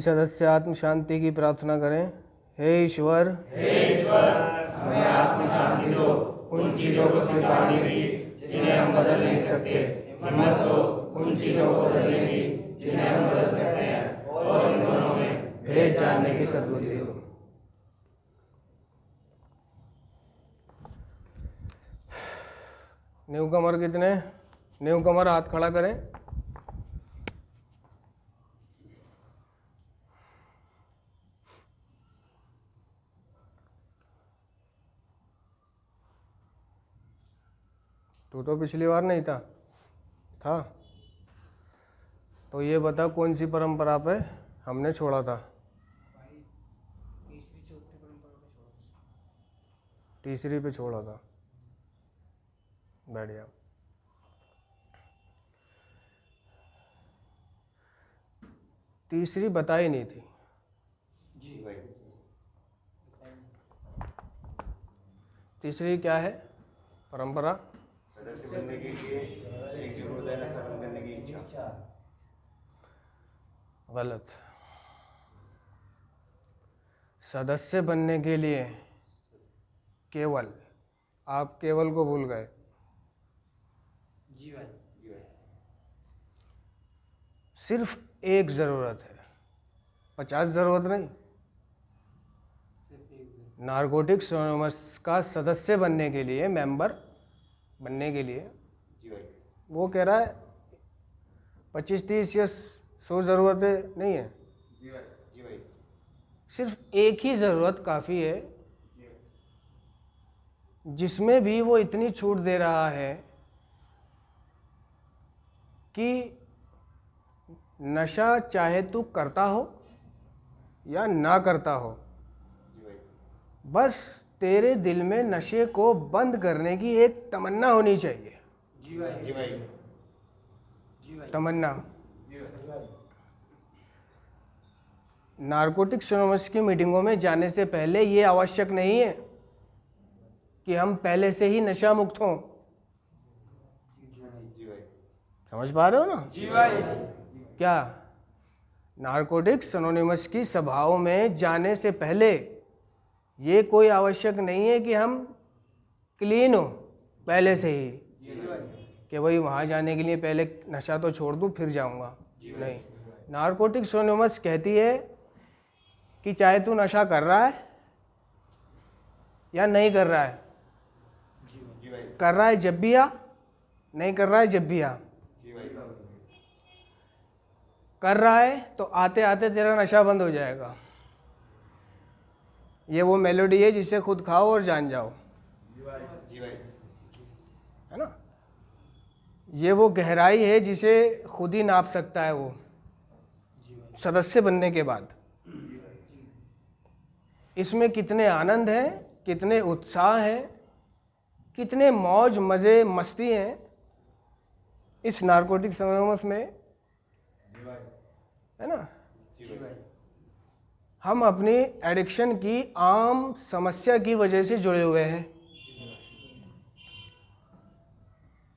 सदस्य आत्म शांति की प्रार्थना करें। हे ईश्वर, हमें आत्म शांति दो, उन चीजों को स्वीकारने की जिन्हें हम बदल नहीं सकते। हिम्मत दो उन चीजों को बदलने की जिन्हें हम बदल सकते हैं, और इन दोनों में भेद जानने की सद्बुद्धि दो। न्यू कमर कितने? न्यू कमर हाथ खड़ा करें। तू तो पिछली बार नहीं था तो ये बता कौन सी परंपरा पे हमने छोड़ा था? तीसरी पे छोड़ा था। बढ़िया। तीसरी बताई नहीं थी। जी भाई। तीसरी क्या है परंपरा? सदस्य बनने के लिए एकजुट हृदय का सेवन करने की इच्छा। गलत। सदस्य बनने के लिए केवल, आप केवल को भूल गए। जी भाई। सिर्फ एक जरूरत है, 50 जरूरत नहीं। नारकोटिक्स एनोनिमस का सदस्य बनने के लिए, मेंबर बनने के लिए जी भाई। वो कह रहा है 25, 30 या 100 ज़रूरतें नहीं है। जी भाई। जी भाई। सिर्फ एक ही ज़रूरत काफ़ी है, जिसमें भी वो इतनी छूट दे रहा है कि नशा चाहे तू करता हो या ना करता हो, जी भाई। बस तेरे दिल में नशे को बंद करने की एक तमन्ना होनी चाहिए। जी भाई। जी भाई। जी भाई। तमन्ना। जी भाई। नारकोटिक्स एनोनिमस की मीटिंगों में जाने से पहले ये आवश्यक नहीं है कि हम पहले से ही नशा मुक्त हों। जी भाई। समझ पा रहे हो ना? जी भाई। क्या नारकोटिक्स एनोनिमस की सभाओं में जाने से पहले ये कोई आवश्यक नहीं है कि हम क्लीन हो पहले से ही, कि भाई वहाँ जाने के लिए पहले नशा तो छोड़ दूँ फिर जाऊँगा। नहीं, नारकोटिक्स एनोनिमस कहती है कि चाहे तू नशा कर रहा है या नहीं कर रहा है, जी भाई। कर रहा है जब भी आ, नहीं कर रहा है जब भी आ। जी भाई। कर रहा है तो आते आते तेरा नशा बंद हो जाएगा। ये वो मेलोडी है जिसे खुद खाओ और जान जाओ, जी भाई। है ना? ये वो गहराई है जिसे खुद ही नाप सकता है वो सदस्य बनने के बाद। इसमें कितने आनंद हैं, कितने उत्साह हैं, कितने मौज मज़े मस्ती हैं इस नारकोटिक्स एनोनिमस में, है ना? जी भाई। हम अपनी एडिक्शन की आम समस्या की वजह से जुड़े हुए हैं।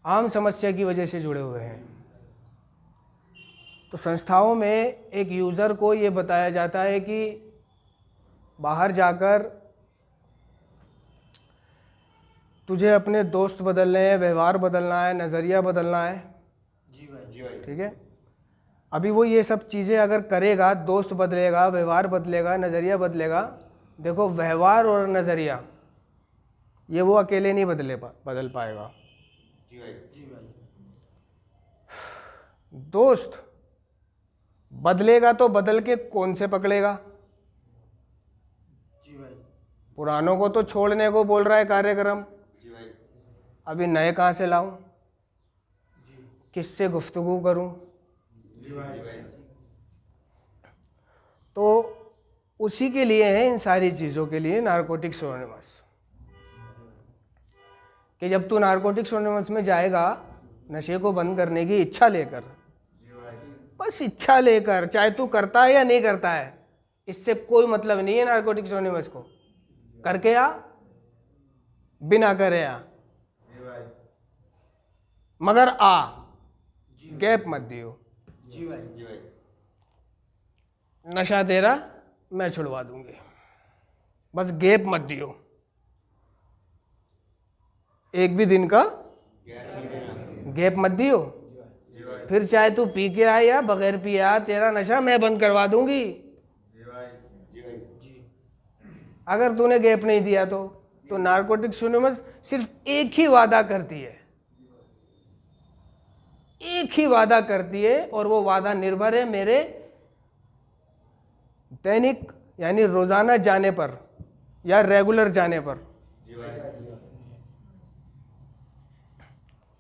आम समस्या की वजह से जुड़े हुए हैं। तो संस्थाओं में एक यूज़र को ये बताया जाता है कि बाहर जाकर तुझे अपने दोस्त बदलने हैं, व्यवहार बदलना है, नज़रिया बदलना है। जी भाई। जी भाई। ठीक है? अभी वो ये सब चीज़ें अगर करेगा, दोस्त बदलेगा, व्यवहार बदलेगा, नज़रिया बदलेगा। देखो, व्यवहार और नज़रिया ये वो अकेले नहीं बदल पाएगा। जी भाई। जी भाई। दोस्त बदलेगा तो बदल के कौन से पकड़ेगा? जी भाई। पुरानों को तो छोड़ने को बोल रहा है कार्यक्रम, जी भाई। अभी नए कहाँ से लाऊं? किससे गुफ्तगू करूं? जी भाई। तो उसी के लिए है, इन सारी चीज़ों के लिए नारकोटिक्स एनोनिमस। कि जब तू नारकोटिक्स एनोनिमस में जाएगा नशे को बंद करने की इच्छा लेकर, बस इच्छा लेकर, चाहे तू करता है या नहीं करता है, इससे कोई मतलब नहीं है नारकोटिक्स एनोनिमस को। करके आ, बिना करे आ, मगर आ, गैप मत दियो। जी भाई। जी भाई। नशा तेरा मैं छुड़वा दूंगी, बस गैप मत दियो, एक भी दिन का गैप मत दियो। फिर चाहे तू पी के आए या बगैर पिए आ, तेरा नशा मैं बंद करवा दूंगी अगर तूने गैप नहीं दिया तो नारकोटिक्स एनोनिमस सिर्फ एक ही वादा करती है, एक ही वादा करती है, और वो वादा निर्भर है मेरे दैनिक यानी रोजाना जाने पर या रेगुलर जाने पर।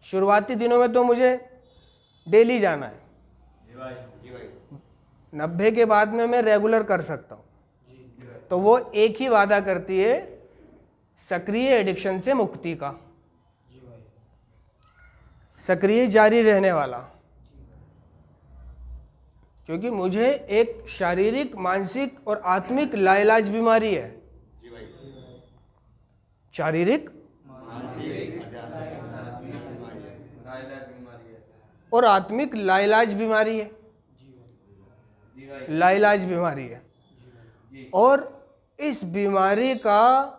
शुरुआती दिनों में तो मुझे डेली जाना है, 90 के बाद में मैं रेगुलर कर सकता हूँ। तो वो एक ही वादा करती है सक्रिय एडिक्शन से मुक्ति का, सक्रिय जारी रहने वाला, क्योंकि मुझे एक शारीरिक, मानसिक और आत्मिक लाइलाज बीमारी है। शारीरिक और आत्मिक लाइलाज बीमारी है, लाइलाज बीमारी है, और इस बीमारी का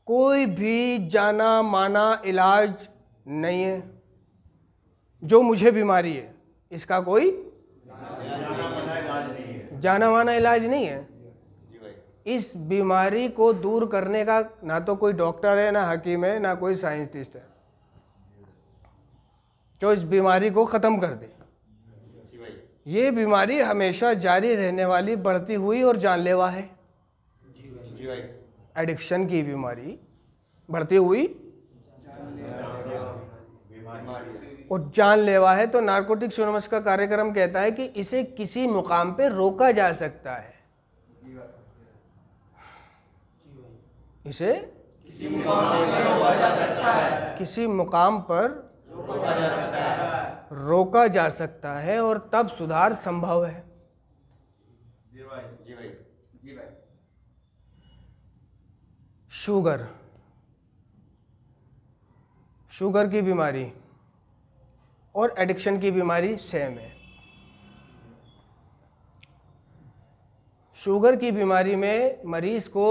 कोई भी जाना माना इलाज नहीं है। जो मुझे बीमारी है इसका कोई जाना माना इलाज नहीं है। इस बीमारी को दूर करने का ना तो कोई डॉक्टर है, ना हकीम है, ना कोई साइंटिस्ट है जो इस बीमारी को ख़त्म कर दे। ये बीमारी हमेशा जारी रहने वाली, बढ़ती हुई और जानलेवा है। एडिक्शन की बीमारी बढ़ती हुई और जानलेवा है। तो नारकोटिक्स एनोनिमस का कार्यक्रम कहता है कि इसे किसी मुकाम पे रोका जा सकता है, इसे किसी मुकाम पर रोका जा सकता है और तब सुधार संभव है। शुगर, शुगर की बीमारी और एडिक्शन की बीमारी सेम है। शुगर की बीमारी में मरीज को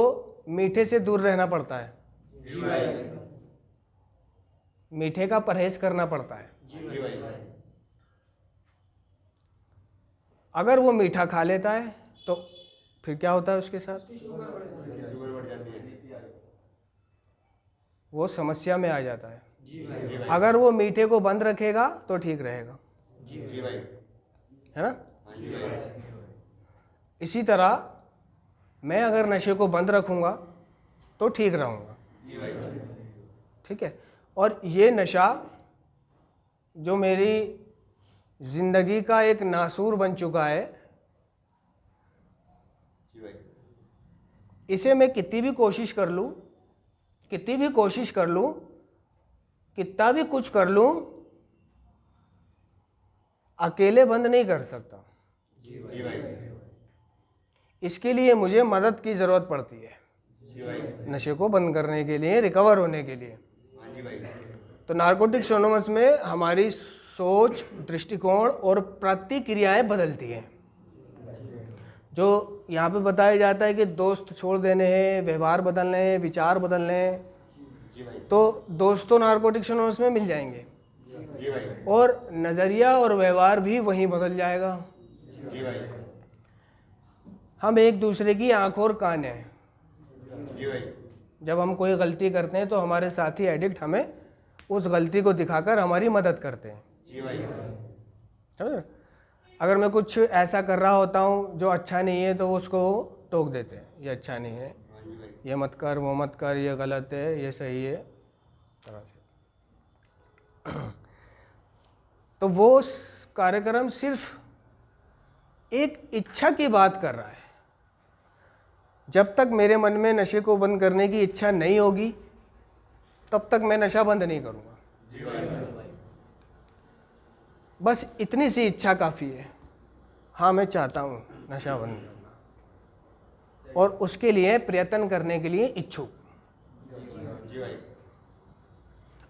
मीठे से दूर रहना पड़ता है, मीठे का परहेज करना पड़ता है। अगर वो मीठा खा लेता है तो फिर क्या होता है उसके साथ? वो समस्या में आ जाता है। अगर वो मीठे को बंद रखेगा तो ठीक रहेगा, है ना? इसी तरह मैं अगर नशे को बंद रखूंगा तो ठीक रहूंगा, ठीक है। और ये नशा जो मेरी जिंदगी का एक नासूर बन चुका है, इसे मैं कितनी भी कोशिश कर लूं, कितनी भी कोशिश कर लूं, कितना भी कुछ कर लूं, अकेले बंद नहीं कर सकता। इसके लिए मुझे मदद की ज़रूरत पड़ती है, नशे को बंद करने के लिए, रिकवर होने के लिए। तो नारकोटिक्स एनोनिमस में हमारी सोच, दृष्टिकोण और प्रतिक्रियाएं बदलती हैं। जो यहाँ पे बताया जाता है कि दोस्त छोड़ देने हैं, व्यवहार बदलने हैं, विचार बदलने हैं, तो दोस्त तो नारकोटिक्स एनोनिमस में मिल जाएंगे और नज़रिया और व्यवहार भी वहीं बदल जाएगा। हम एक दूसरे की आंख और कान हैं। जब हम कोई गलती करते हैं तो हमारे साथी एडिक्ट हमें उस गलती को दिखाकर हमारी मदद करते हैं। अगर मैं कुछ ऐसा कर रहा होता हूँ जो अच्छा नहीं है तो वो उसको टोक देते हैं, ये अच्छा नहीं है, ये मत कर, वो मत कर, ये गलत है, ये सही है, तरह से। तो वो कार्यक्रम सिर्फ एक इच्छा की बात कर रहा है। जब तक मेरे मन में नशे को बंद करने की इच्छा नहीं होगी तब तक मैं नशा बंद नहीं करूँगा। बस इतनी सी इच्छा काफ़ी है, हाँ मैं चाहता हूँ नशा बंद करना, और उसके लिए प्रयत्न करने के लिए इच्छुक।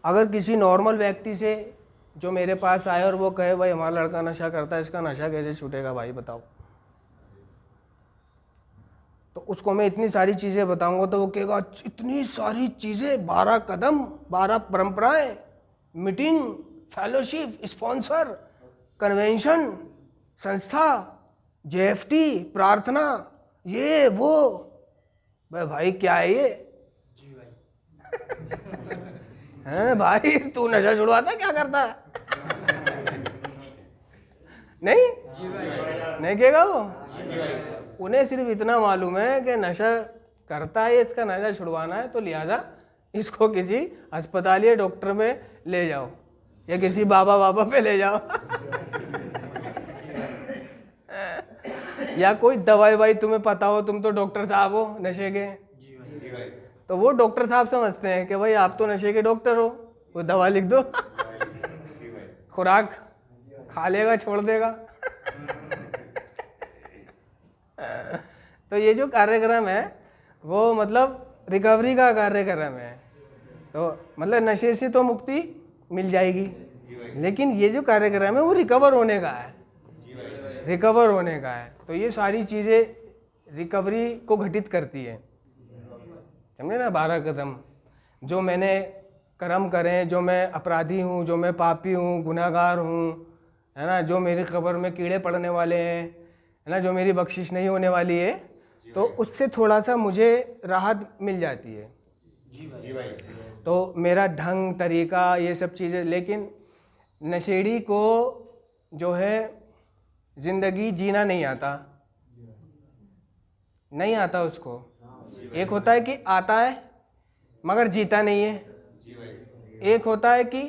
अगर किसी नॉर्मल व्यक्ति से जो मेरे पास आए और वो कहे भाई हमारा लड़का नशा करता है, इसका नशा कैसे छूटेगा भाई बताओ, तो उसको मैं इतनी सारी चीज़ें बताऊंगा तो वो कहेगा इतनी सारी चीज़ें, 12 कदम, 12 परंपराएं, मीटिंग, फेलोशिप, स्पॉन्सर, कन्वेंशन, संस्था, जेएफटी, प्रार्थना, ये वो। भाई क्या है ये? जी भाई। हैं भाई, तू नशा छुड़वाता क्या करता है? नहीं जी भाई। नहीं कहेगा वो। जी भाई। उन्हें सिर्फ इतना मालूम है कि नशा करता है, इसका नशा छुड़वाना है, तो लिहाजा इसको किसी अस्पताल या डॉक्टर में ले जाओ या किसी बाबा पे ले जाओ या कोई दवाई वाई तुम्हें पता हो, तुम तो डॉक्टर साहब हो नशे के, जी भाई। तो वो डॉक्टर साहब समझते हैं कि भाई आप तो नशे के डॉक्टर हो, वो दवा लिख दो, खुराक खा लेगा, छोड़ देगा। तो ये जो कार्यक्रम है वो मतलब रिकवरी का कार्यक्रम है। तो मतलब नशे से तो मुक्ति मिल जाएगी, लेकिन ये जो कार्यक्रम है वो रिकवर होने का है, रिकवर होने का है। तो ये सारी चीज़ें रिकवरी को घटित करती है, समझे ना। 12 कदम, जो मैंने कर्म करें, जो मैं अपराधी हूँ, जो मैं पापी हूँ, गुनाहगार हूँ, है ना, जो मेरी कब्र में कीड़े पड़ने वाले हैं, है ना, जो मेरी बख्शिश नहीं होने वाली है, तो उससे थोड़ा सा मुझे राहत मिल जाती है। जी भाई। तो मेरा ढंग, तरीका, ये सब चीज़ें। लेकिन नशेड़ी को जो है ज़िंदगी जीना नहीं आता, नहीं आता उसको। एक होता है कि आता है मगर जीता नहीं है, एक होता है कि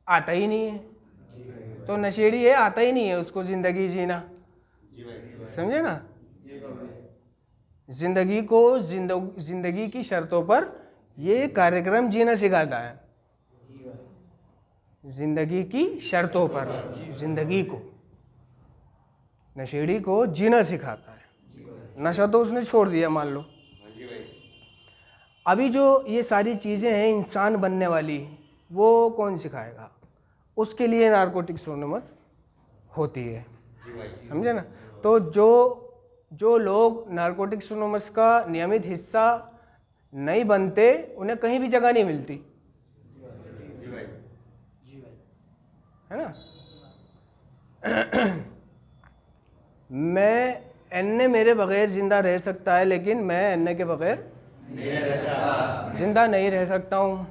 आता ही नहीं है। तो नशेड़ी है, आता ही नहीं है उसको ज़िंदगी जीना, समझे ना। जिंदगी को जिंदगी की शर्तों पर ये कार्यक्रम जीना सिखाता है, जिंदगी की शर्तों पर जिंदगी को, नशेड़ी को जीना सिखाता है। नशा तो उसने छोड़ दिया मान लो, अभी जो ये सारी चीज़ें हैं इंसान बनने वाली, वो कौन सिखाएगा? उसके लिए नारकोटिक्स एनोनिमस होती है, समझे ना। तो जो लोग नारकोटिक्स एनोनिमस का नियमित हिस्सा नहीं बनते, उन्हें कहीं भी जगह नहीं मिलती, है ना। मैं एन्ने मेरे बगैर जिंदा रह सकता है, लेकिन मैं एन्ने के बगैर जिंदा नहीं रह सकता हूँ,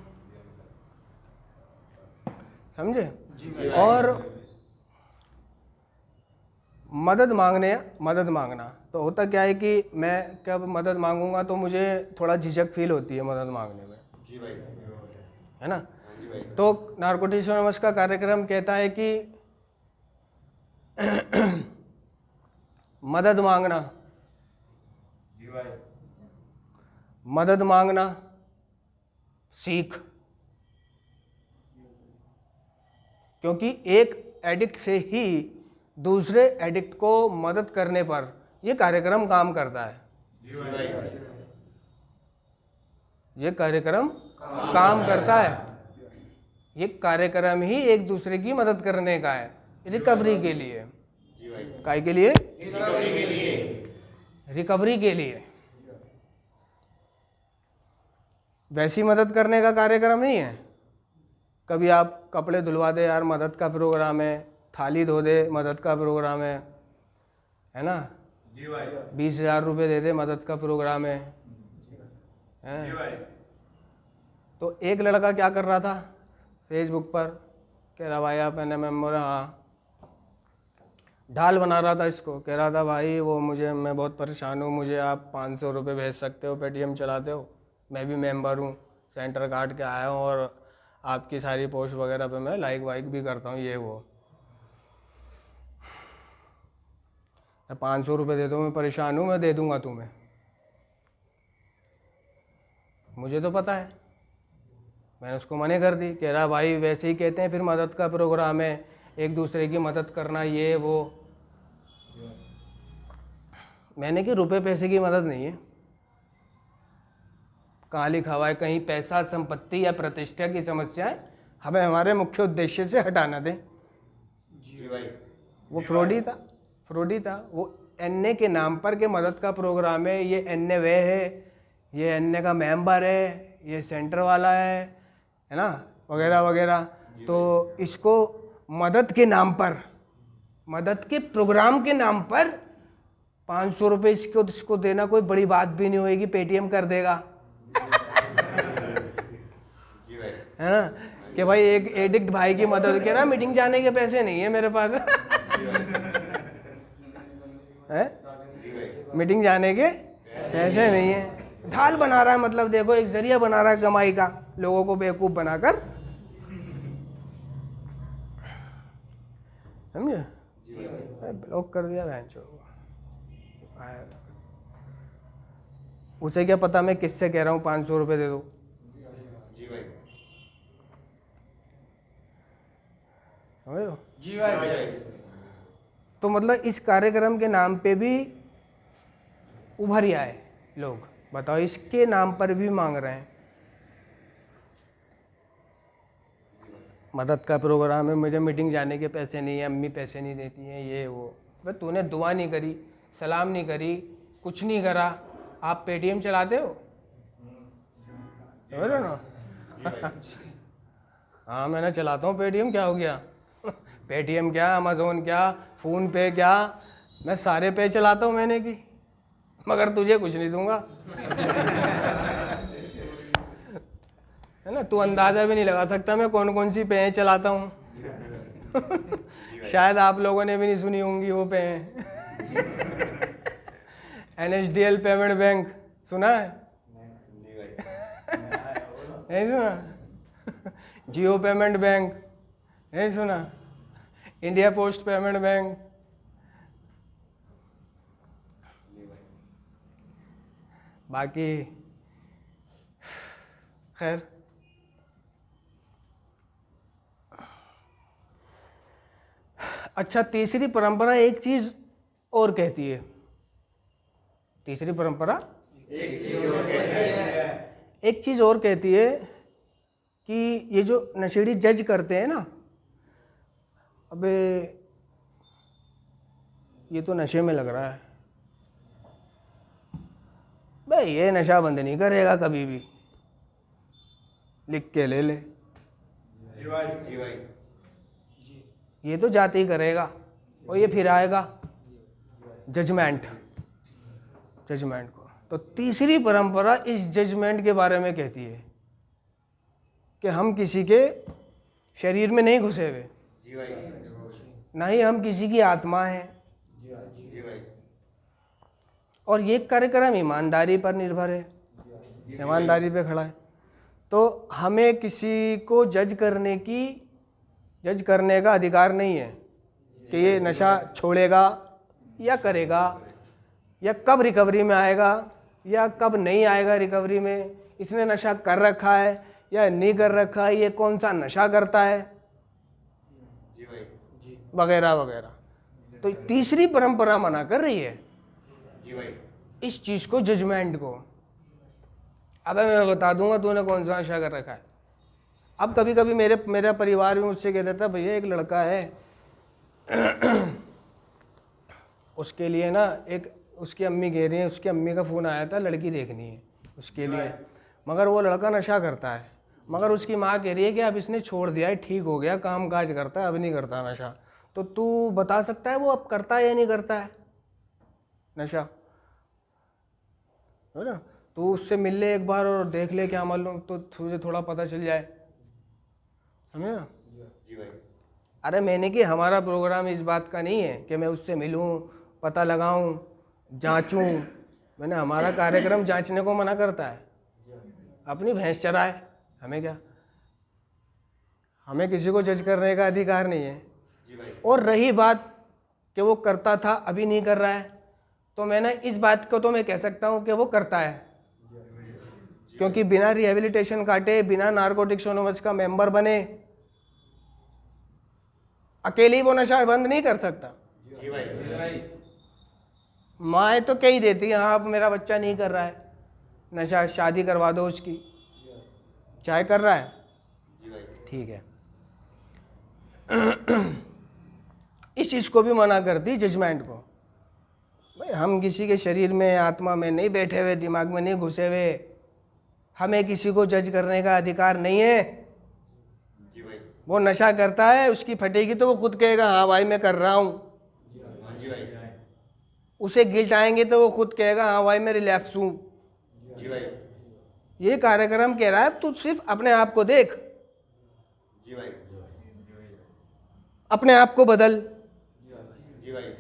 समझे। और मदद मांगना तो होता क्या है कि मैं कब मदद मांगूंगा तो मुझे थोड़ा झिझक फील होती है मदद मांगने में, है ना। तो नारकोटिक्स एनोनिमस का कार्यक्रम कहता है कि मदद मांगना सीख, क्योंकि एक एडिक्ट से ही दूसरे एडिक्ट को मदद करने पर यह कार्यक्रम काम करता है। ये कार्यक्रम काम करता है, ये कार्यक्रम ही एक दूसरे की मदद करने का है, रिकवरी के लिए। काय के लिए? रिकवरी के लिए। वैसी मदद करने का कार्यक्रम नहीं है। कभी आप कपड़े धुलवा दे यार, मदद का प्रोग्राम है, थाली धो दे, मदद का प्रोग्राम है ना। 20,000 रुपये दे दे, मदद का प्रोग्राम है। तो एक लड़का क्या कर रहा था फेसबुक पर, कह रहा भाई आप मैंने मेम्बर, हाँ, ढाल बना रहा था इसको, कह रहा था भाई वो मैं बहुत परेशान हूँ, मुझे आप 500 रुपये भेज सकते हो, पेटीएम चलाते हो, मैं भी मेंबर हूँ, सेंटर काट के आया हूँ और आपकी सारी पोस्ट वगैरह पे मैं लाइक वाइक भी करता हूँ, ये वो। 500 रुपये दे दो, मैं परेशान हूँ, मैं दे दूँगा तुम्हें। मुझे तो पता है, मैंने उसको मना कर दी। कह रहा भाई वैसे ही कहते हैं, फिर मदद का प्रोग्राम है, एक दूसरे की मदद करना, ये वो। मैंने कि रुपए पैसे की मदद नहीं है, कहाँ लिखा हुआ है कहीं पैसा, संपत्ति या प्रतिष्ठा की समस्याएं हमें हमारे मुख्य उद्देश्य से हटाना दें। वो फ्रॉडी था, वो अन्य के नाम पर के मदद का प्रोग्राम है, ये अन्य वे है, ये अन्य का मेंबर है, ये सेंटर वाला है ना, वगैरह वगैरह। तो इसको मदद के नाम पर, मदद के प्रोग्राम के नाम पर 500 रुपये इसको देना कोई बड़ी बात भी नहीं होगी, पेटीएम कर देगा है ना, कि भाई एक एडिक्ट भाई की मदद के ना, मीटिंग जाने के पैसे नहीं है मेरे पास है, मीटिंग जाने के पैसे नहीं है। ढाल बना रहा है, मतलब देखो एक जरिया बना रहा है कमाई का, लोगों को बेवकूफ बनाकर, समझे। ब्लॉक कर दिया बहन चो। उसे क्या पता मैं किससे कह रहा हूँ 500 रुपये दे दो। जी भाई। तो मतलब इस कार्यक्रम के नाम पे भी उभर आए लोग, बताओ, इसके नाम पर भी मांग रहे हैं। मदद का प्रोग्राम है, मुझे मीटिंग जाने के पैसे नहीं है, अम्मी पैसे नहीं देती हैं, ये वो। भाई तूने दुआ नहीं करी, सलाम नहीं करी, कुछ नहीं करा, आप पेटीएम चलाते हो ना हाँ मैंने चलाता हूँ पेटीएम, क्या हो गया पेटीएम क्या, अमेज़ोन क्या, फ़ोन पे क्या, मैं सारे पे चलाता हूँ मैंने की, मगर तुझे कुछ नहीं दूंगा है ना। तू अंदाज़ा भी नहीं लगा सकता मैं कौन कौन सी पे चलाता हूँ शायद आप लोगों ने भी नहीं सुनी होंगी वो पे NSDL पेमेंट बैंक सुना है? नहीं सुना? जियो पेमेंट बैंक नहीं सुना? इंडिया पोस्ट पेमेंट बैंक, बाकी खैर। अच्छा, तीसरी परंपरा एक चीज और कहती है, तीसरी परंपरा एक चीज और कहती है कि ये जो नशेड़ी जज करते हैं ना, अबे ये तो नशे में लग रहा है, भाई ये नशा बंद नहीं करेगा कभी भी, लिख के ले ले। जी भाई, जी भाई। ये तो जाते ही करेगा और ये फिर आएगा जजमेंट को। तो तीसरी परंपरा इस जजमेंट के बारे में कहती है कि हम किसी के शरीर में नहीं घुसे हुए, जी भाई, ना ही हम किसी की आत्मा है, जी भाई। और ये कार्यक्रम ईमानदारी पर निर्भर है, ईमानदारी पे खड़ा है। तो हमें किसी को जज करने का अधिकार नहीं है कि ये नशा छोड़ेगा या करेगा, या कब रिकवरी में आएगा या कब नहीं आएगा रिकवरी में, इसने नशा कर रखा है या नहीं कर रखा है, ये कौन सा नशा करता है, जी भाई, वगैरह वगैरह। तो तीसरी परंपरा मना कर रही है जी भाई, इस चीज़ को, जजमेंट को। अब मैं बता दूंगा तूने कौन सा नशा कर रखा है। अब कभी कभी मेरा परिवार भी मुझसे कह देता, भैया एक लड़का है उसके लिए ना, एक उसकी अम्मी कह रही है, उसकी अम्मी का फ़ोन आया था, लड़की देखनी है उसके लिए, मगर वो लड़का नशा करता है, मगर उसकी माँ कह रही है कि अब इसने छोड़ दिया है, ठीक हो गया, काम काज करता है, अब नहीं करता नशा। तो तू बता सकता है वो अब करता है या नहीं करता है नशा, है ना। तो उससे मिल ले एक बार और देख ले क्या मालूम, तो तुझे थोड़ा पता चल जाए, समझे ना। जी भाई। अरे मैंने कि हमारा प्रोग्राम इस बात का नहीं है कि मैं उससे मिलूं, पता लगाऊं, जांचूं। मैंने हमारा कार्यक्रम जांचने को मना करता है, अपनी भैंस चराए, हमें क्या, हमें किसी को जज करने का अधिकार नहीं है। जी भाई। और रही बात कि वो करता था अभी नहीं कर रहा है, तो मैंने इस बात को तो मैं कह सकता हूँ कि वो करता है, क्योंकि बिना रिहेबिलिटेशन काटे, बिना नारकोटिक्स एनोनिमस का मेंबर बने, अकेले ही वो नशा बंद नहीं कर सकता। जी भाई। माँ तो कह ही देती है, हाँ अब मेरा बच्चा नहीं कर रहा है नशा, शादी करवा दो उसकी, चाहे कर रहा है, जी भाई। ठीक है। इस चीज़ को भी मना कर दी, जजमेंट को। भाई हम किसी के शरीर में आत्मा में नहीं बैठे हुए, दिमाग में नहीं घुसे हुए, हमें किसी को जज करने का अधिकार नहीं है। जी भाई। वो नशा करता है, उसकी फटेगी तो वो खुद कहेगा हाँ भाई मैं कर रहा हूँ। जी भाई। उसे गिल्ट आएंगे तो वो खुद कहेगा हाँ भाई मैं रिलैक्स हूँ। जी भाई। ये कार्यक्रम कह रहा है तू सिर्फ अपने आप को देख, जी भाई। अपने आप को बदल, जी भाई।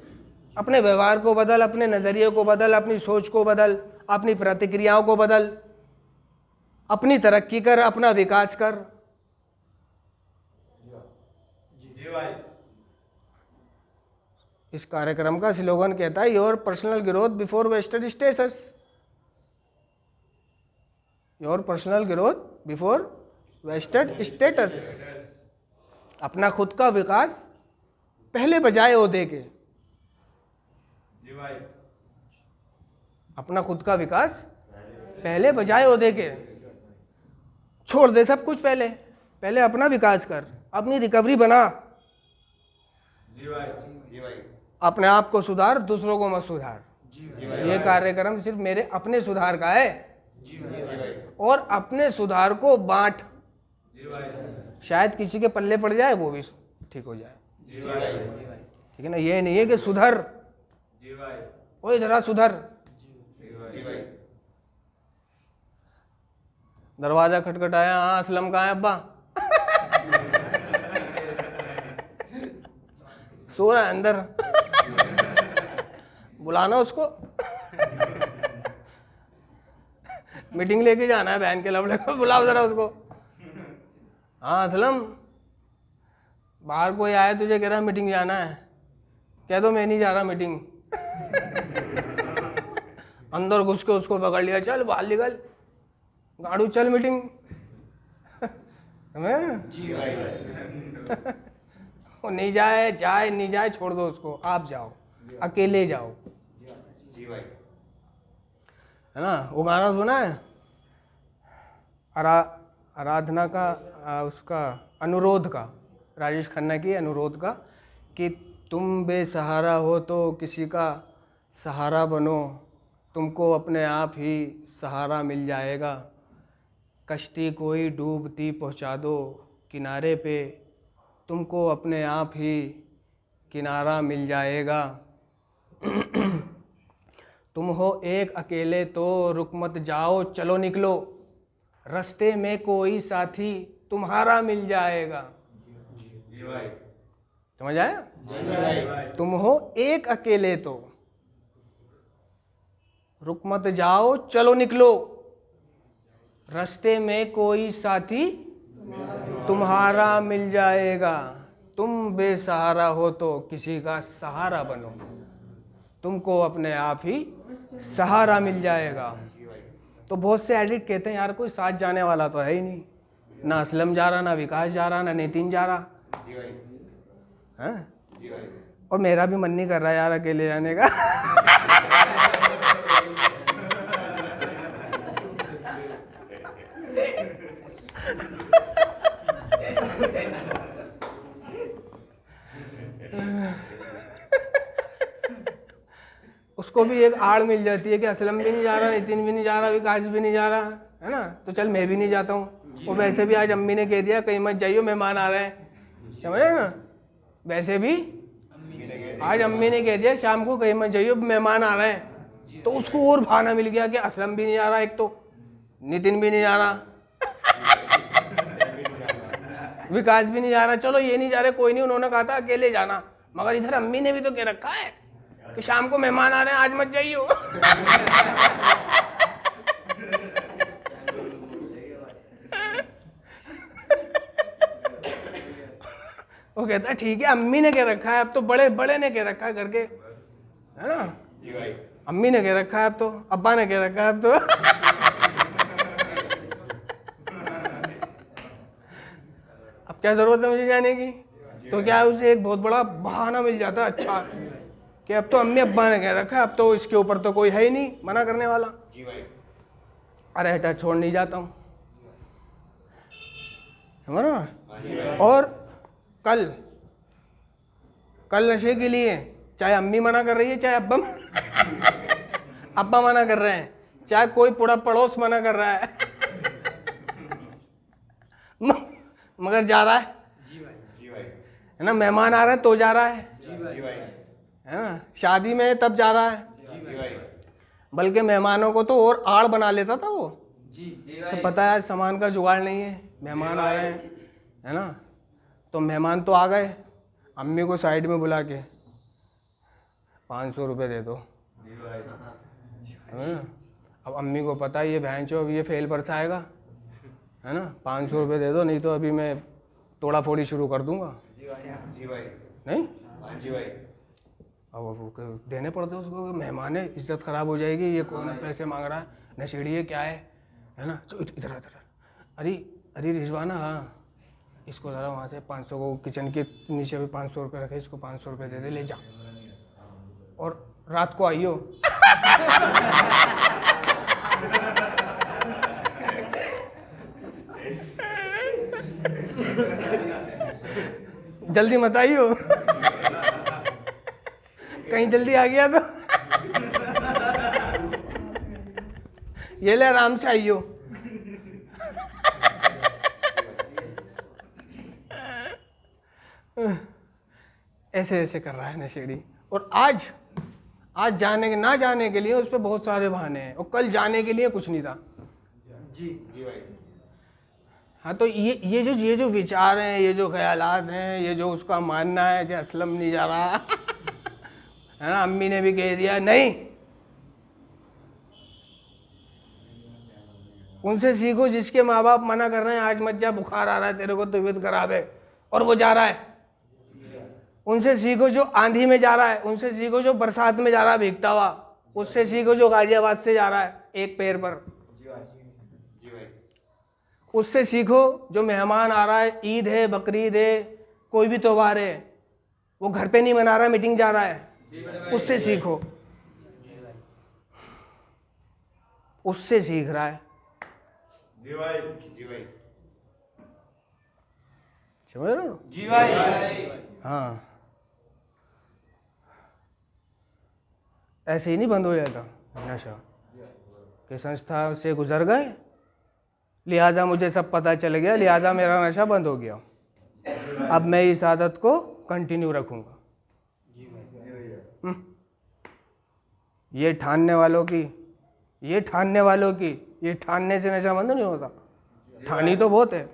अपने व्यवहार को बदल, अपने नज़रिए को बदल, अपनी सोच को बदल, अपनी प्रतिक्रियाओं को बदल, अपनी तरक्की कर, अपना विकास कर। जी भाई। इस कार्यक्रम का स्लोगन कहता है your personal growth before wasted status. Your personal growth before wasted status. अपना खुद का विकास पहले बजाय ओहदे के। जी भाई। अपना खुद का विकास पहले बजाय ओहदे के। छोड़ दे सब कुछ, पहले पहले अपना विकास कर, अपनी रिकवरी बना। जी भाई। जी भाई। अपने आप को सुधार, दूसरों को मत सुधार। जी भाई। ये कार्यक्रम सिर्फ मेरे अपने सुधार का है। जी भाई। और अपने सुधार को बांट, जी भाई। शायद किसी के पल्ले पड़ जाए, वो भी ठीक हो जाए। जी भाई। ठीक है ना। ये नहीं है कि सुधर, जी भाई। ओ इधर आ सुधर। जी भाई। दरवाजा खटखटाया, हाँ असलम कहाँ है अब्बा? सो रहा है अंदर। बुलाना उसको। मीटिंग लेके जाना है बहन के लवड़े को, बुलाओ जरा उसको। हाँ असलम, बाहर कोई आया तुझे कह रहा मीटिंग जाना है, कह दो मैं नहीं जा रहा मीटिंग। अंदर घुस के उसको पकड़ लिया, चल बाहर निकल, गाड़ू चल मीटिंग। जी भाई। वो नहीं जाए, जाए नहीं जाए छोड़ दो उसको, आप जाओ, अकेले जाओ। जी भाई। है ना। वो गाना सुना है आराधना का, उसका अनुरोध का, राजेश खन्ना की अनुरोध का, कि तुम बेसहारा हो तो किसी का सहारा बनो, तुमको अपने आप ही सहारा मिल जाएगा। कश्ती कोई डूबती पहुंचा दो किनारे पे, तुमको अपने आप ही किनारा मिल जाएगा। तुम हो एक अकेले तो रुक मत जाओ, चलो निकलो, रास्ते में कोई साथी तुम्हारा मिल जाएगा। जी भाई। समझ आया? जी भाई। तुम हो एक अकेले तो रुक मत जाओ, चलो निकलो, रास्ते में कोई साथी तुम्हारा मिल जाएगा। तुम बेसहारा हो तो किसी का सहारा बनो, तुमको अपने आप ही सहारा मिल जाएगा। तो बहुत से एडिट कहते हैं यार कोई साथ जाने वाला तो है ही नहीं, ना असलम जा रहा, ना विकास जा रहा, ना नितिन जा रहा। जी भाई। हैं? जी भाई। और मेरा भी मन नहीं कर रहा यार अकेले जाने का। उसको भी एक आड़ मिल जाती है कि असलम भी नहीं जा रहा, नितिन भी नहीं जा रहा, विकास भी नहीं जा रहा, है ना, तो चल मैं भी नहीं जाता हूँ। और वैसे भी आज अम्मी ने कह दिया कहीं मत जाइयो, मेहमान आ रहे हैं, समझे ना। वैसे भी आज अम्मी ने कह दिया शाम को कहीं मत जाइयो, मेहमान आ रहे हैं, तो उसको और बहाना मिल गया कि असलम भी नहीं जा रहा, एक तो नितिन भी नहीं जा रहा, विकास भी नहीं जा रहा, चलो ये नहीं जा रहे कोई नहीं, उन्होंने कहा था अकेले जाना, मगर इधर अम्मी ने भी तो कह रखा है कि शाम को मेहमान आ रहे हैं, आज मत जाइयो। वो कहता है ठीक है, अम्मी ने कह रखा है, अब तो बड़े बड़े ने कह रखा है करके, है ना। जी भाई। अम्मी ने कह रखा है, अब तो अब्बा ने कह रखा है, अब तो अब क्या जरूरत है मुझे जाने की। तो क्या है, उसे एक बहुत बड़ा बहाना मिल जाता है अच्छा, कि अब तो अम्मी अब्बा ने कह रखा है, अब तो इसके ऊपर तो कोई है ही नहीं मना करने वाला। जी भाई। अरे हटा, छोड़ नहीं जाता हूँ, समझ रहे हो ना। जी भाई। और कल नशे के लिए चाहे अम्मी मना कर रही है, चाहे अब्बा अब्बा मना कर रहे हैं, चाहे कोई पूरा पड़ोस मना कर रहा है मगर जा रहा है। जी भाई। है ना, मेहमान आ रहे हैं तो जा रहा है। जी भाई। है ना, शादी में तब जा रहा है। जी भाई। बल्कि मेहमानों को तो और आड़ बना लेता था वो। जी तो पता है आज सामान का जुगाड़ नहीं है, मेहमान आ रहे हैं, है ना, तो मेहमान तो आ गए, अम्मी को साइड में बुला के 500 रुपये दे दो। है ना, अब अम्मी को पता है ये बहन चो अब ये फेल पर से आएगा, है ना, 500 रुपये दे दो, नहीं तो अभी मैं तोड़ा फोड़ी शुरू कर दूंगा। जी भाई। नहीं, जी भाई। अब वो देने पड़ते उसको, मेहमान है, इज्जत खराब हो जाएगी, ये कौन पैसे मांग रहा है, नशेड़ी है, क्या है ना, तो इधर इधर, अरे अरे रिजवाना, हाँ इसको ज़रा वहाँ से 500 को किचन के नीचे भी 500 रुपये रखे, इसको 500 रुपये दे दे, ले जा, और रात को आइयो जल्दी मत आइयो कहीं जल्दी आ गया तो ये ले आराम से आइयो। ऐसे ऐसे कर रहा है नशेड़ी। और आज जाने के ना जाने के लिए उस पर बहुत सारे बहाने हैं, और कल जाने के लिए कुछ नहीं था। जी भाई। हाँ, तो ये जो विचार हैं, ये जो ख्यालात हैं, ये जो उसका मानना है कि असलम नहीं जा रहा है ना, अम्मी ने भी कह दिया नहीं, उनसे सीखो जिसके माँ बाप मना कर रहे हैं आज मत जा, बुखार आ रहा है तेरे को, तबीयत खराब है, और वो जा रहा है। उनसे सीखो जो आंधी में जा रहा है, उनसे सीखो जो बरसात में जा रहा है भीगता हुआ, उससे सीखो जो गाजियाबाद से जा रहा है एक पैर पर। जी भाई। उससे सीखो जो मेहमान आ रहा है, ईद है, बकरीद है, कोई भी त्योहार है, वो घर पे नहीं मना रहा, मीटिंग जा रहा है, उससे सीखो, उससे सीख रहा है। जी भाई। जी भाई। समझ रहे हो? जी भाई। हाँ, ऐसे ही नहीं बंद हो जाता नशा कि संस्था से गुजर गए, लिहाजा मुझे सब पता चल गया, लिहाजा मेरा नशा बंद हो गया, अब मैं इस आदत को कंटिन्यू रखूँगा। ये ठानने वालों की ये ठानने से नशा बंद नहीं होता, ठानी तो बहुत है।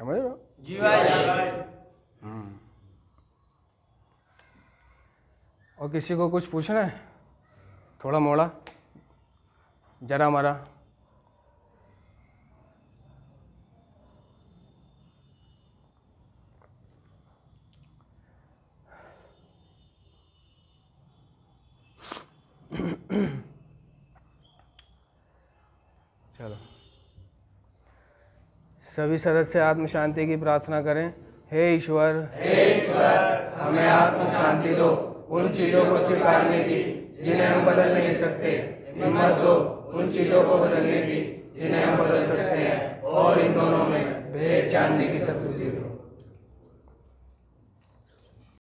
समझ रहे हो? जी भाई। और किसी को कुछ पूछना है, थोड़ा मोड़ा, जरा मरा? चलो, सभी सदस्य आत्म शांति की प्रार्थना करें। हे ईश्वर, हमें आत्म शांति दो, उन चीज़ों को स्वीकारने की जिन्हें हम बदल नहीं सकते, हिम्मत दो उन चीज़ों को बदलने की जिन्हें हम बदल सकते हैं, और इन दोनों में भेद जानने की सद्बुद्धि दो।